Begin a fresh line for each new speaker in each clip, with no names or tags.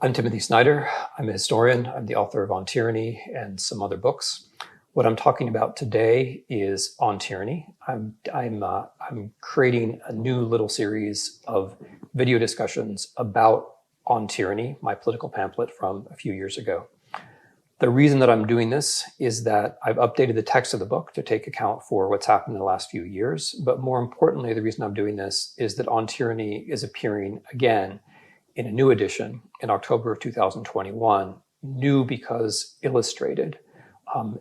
I'm Timothy Snyder. I'm a historian. I'm the author of On Tyranny and some other books. What I'm talking about today is On Tyranny. I'm creating a new little series of video discussions about On Tyranny, my political pamphlet from a few years ago. The reason that I'm doing this is that I've updated the text of the book to take account for what's happened in the last few years. But more importantly, the reason I'm doing this is that On Tyranny is appearing again in a new edition in October of 2021, new because illustrated,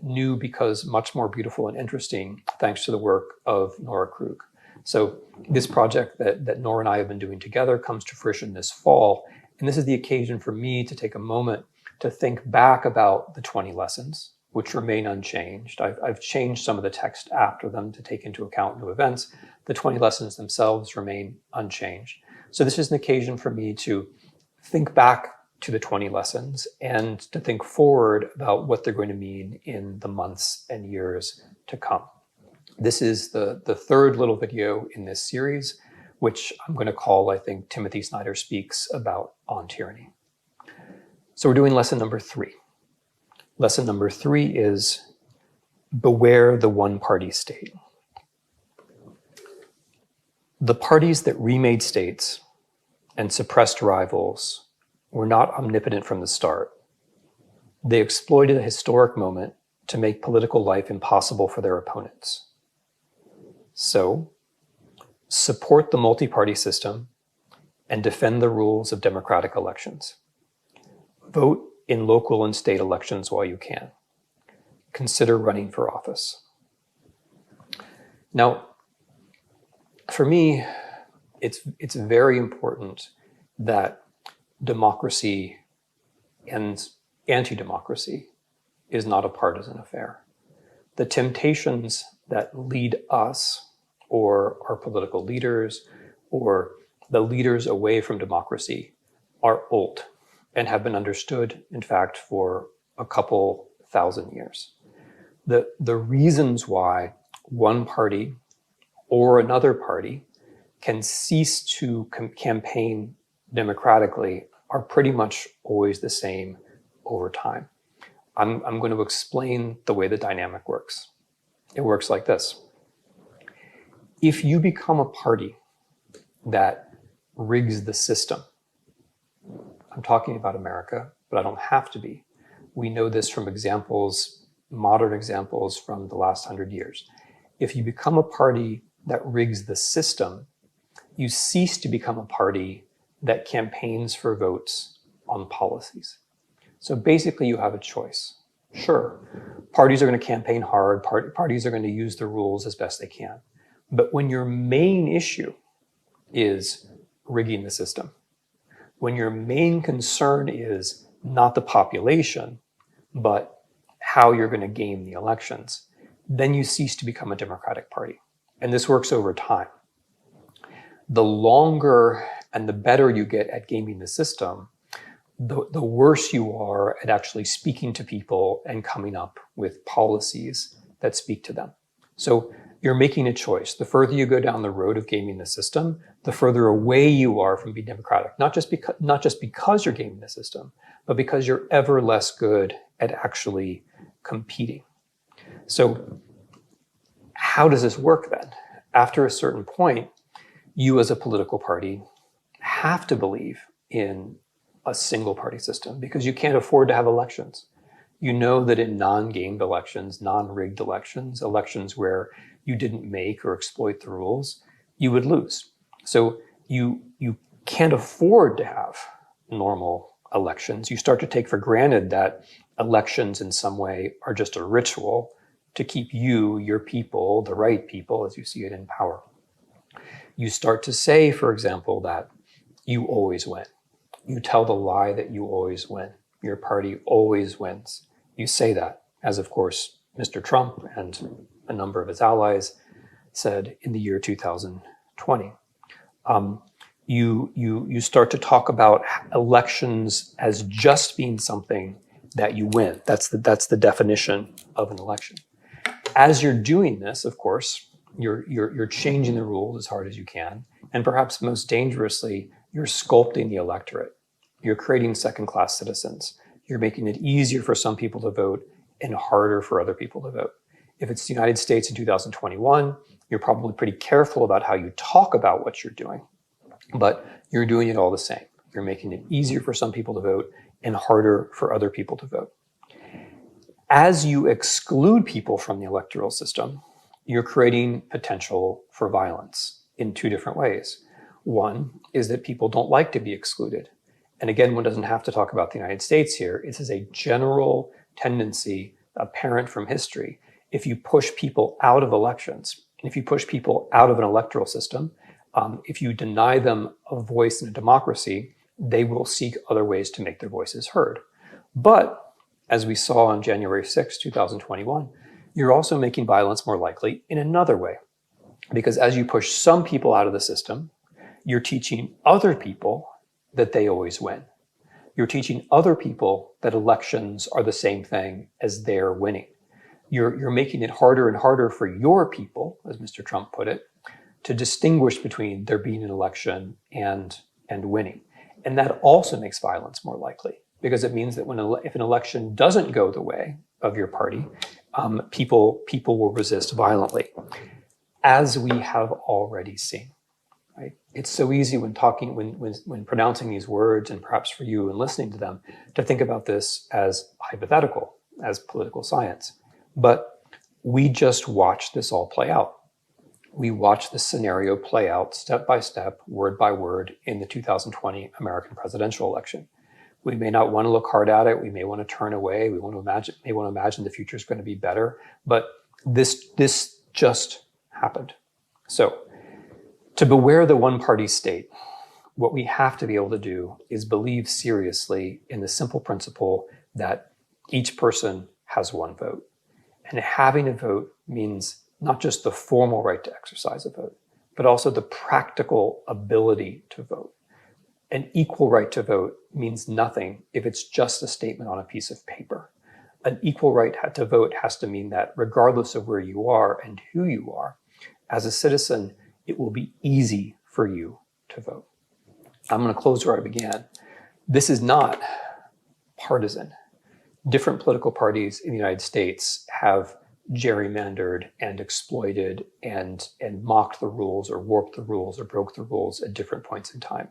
new because much more beautiful and interesting, thanks to the work of Nora Krug. So this project that Nora and I have been doing together comes to fruition this fall. And this is the occasion for me to take a moment to think back about the 20 lessons, which remain unchanged. I've changed some of the text after them to take into account new events. The 20 lessons themselves remain unchanged. So this is an occasion for me to think back to the 20 lessons and to think forward about what they're going to mean in the months and years to come. This is the third little video in this series, which I'm going to call, I think, Timothy Snyder Speaks About On Tyranny. So we're doing lesson number 3. Lesson number 3 is Beware the One-Party State. The parties that remade states and suppressed rivals were not omnipotent from the start. They exploited a historic moment to make political life impossible for their opponents. So, support the multi-party system and defend the rules of democratic elections. Vote in local and state elections while you can. Consider running for office. Now, for me, it's very important that democracy and anti-democracy is not a partisan affair. The temptations that lead us or our political leaders or the leaders away from democracy are old and have been understood, in fact, for a couple thousand years. The reasons why one party or another party can cease to campaign democratically are pretty much always the same over time. I'm going to explain the way the dynamic works. It works like this. If you become a party that rigs the system, I'm talking about America, but I don't have to be. We know this from examples, modern examples from the last 100 years. If you become a party that rigs the system, you cease to become a party that campaigns for votes on policies. So basically you have a choice. Sure, parties are going to campaign hard, parties are going to use the rules as best they can. But when your main issue is rigging the system, when your main concern is not the population, but how you're going to game the elections, then you cease to become a democratic party. And this works over time. The longer and the better you get at gaming the system, the worse you are at actually speaking to people and coming up with policies that speak to them. So you're making a choice. The further you go down the road of gaming the system, the further away you are from being democratic. Not just because you're gaming the system, but because you're ever less good at actually competing. So how does this work then? After a certain point, you as a political party have to believe in a single party system because you can't afford to have elections. You know that in non-gamed elections, non-rigged elections, elections where you didn't make or exploit the rules, you would lose. So you can't afford to have normal elections. You start to take for granted that elections in some way are just a ritual to keep you, your people, the right people, as you see it, in power. You start to say, for example, that you always win. You tell the lie that you always win. Your party always wins. You say that, as of course Mr. Trump and a number of his allies said in the year 2020. You start to talk about elections as just being something that you win. That's the definition of an election. As you're doing this, of course, you're changing the rules as hard as you can, and perhaps most dangerously, you're sculpting the electorate you're creating second-class citizens. You're making it easier for some people to vote and harder for other people to vote. If it's the United States in 2021, you're probably pretty careful about how you talk about what you're doing, but you're doing it all the same. You're making it easier for some people to vote and harder for other people to vote. As you exclude people from the electoral system, you're creating potential for violence in two different ways. One is that people don't like to be excluded. And again, one doesn't have to talk about the United States here. This is a general tendency apparent from history. If you push people out of elections, if you push people out of an electoral system, if you deny them a voice in a democracy, they will seek other ways to make their voices heard. But as we saw on January 6, 2021, you're also making violence more likely in another way. Because as you push some people out of the system, you're teaching other people that they always win. You're teaching other people that elections are the same thing as their winning. You're making it harder and harder for your people, as Mr. Trump put it, to distinguish between there being an election and winning. And that also makes violence more likely, because it means that if an election doesn't go the way of your party, people will resist violently, as we have already seen. Right? It's so easy when pronouncing these words, and perhaps for you and listening to them, to think about this as hypothetical, as political science. But we just watched this all play out. We watched this scenario play out step by step, word by word, in the 2020 American presidential election. We may not want to look hard at it. We may want to turn away. We may want to imagine the future is going to be better. But this just happened. So, to beware the one-party state, what we have to be able to do is believe seriously in the simple principle that each person has one vote. And having a vote means not just the formal right to exercise a vote, but also the practical ability to vote. An equal right to vote means nothing if it's just a statement on a piece of paper. An equal right to vote has to mean that regardless of where you are and who you are, as a citizen, it will be easy for you to vote. I'm going to close where I began. This is not partisan. Different political parties in the United States have gerrymandered and exploited and mocked the rules or warped the rules or broke the rules at different points in time.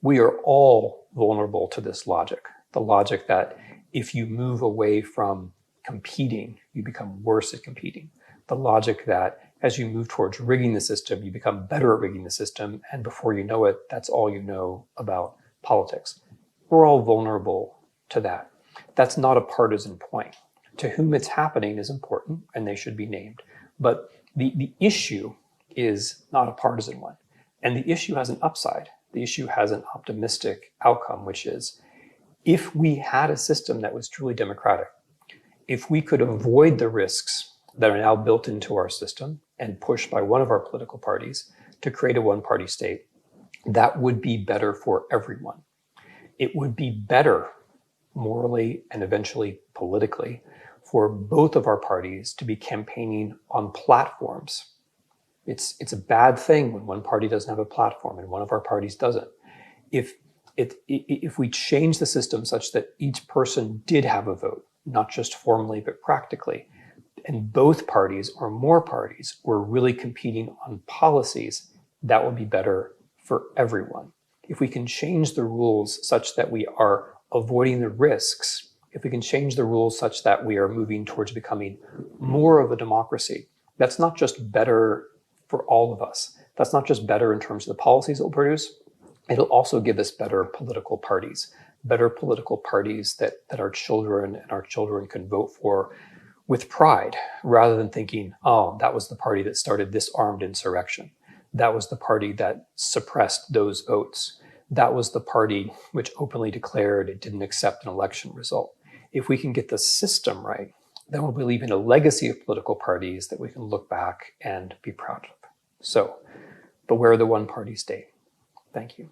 We are all vulnerable to this logic, the logic that if you move away from competing, you become worse at competing. The logic that as you move towards rigging the system, you become better at rigging the system, and before you know it, that's all you know about politics. We're all vulnerable to that. That's not a partisan point. To whom it's happening is important, and they should be named. But the issue is not a partisan one. And the issue has an upside. The issue has an optimistic outcome, which is if we had a system that was truly democratic, if we could avoid the risks that are now built into our system and pushed by one of our political parties to create a one-party state, that would be better for everyone. It would be better morally and eventually politically for both of our parties to be campaigning on platforms. It's a bad thing when one party doesn't have a platform and one of our parties doesn't. If we change the system such that each person did have a vote, not just formally but practically, and both parties or more parties were really competing on policies, that would be better for everyone. If we can change the rules such that we are avoiding the risks, if we can change the rules such that we are moving towards becoming more of a democracy, that's not just better for all of us. That's not just better in terms of the policies it will produce. It'll also give us better political parties that our children and our children can vote for with pride, rather than thinking, oh, that was the party that started this armed insurrection. That was the party that suppressed those votes. That was the party which openly declared it didn't accept an election result. If we can get the system right, then we'll be leaving a legacy of political parties that we can look back and be proud of. So, beware the one-party state. Thank you.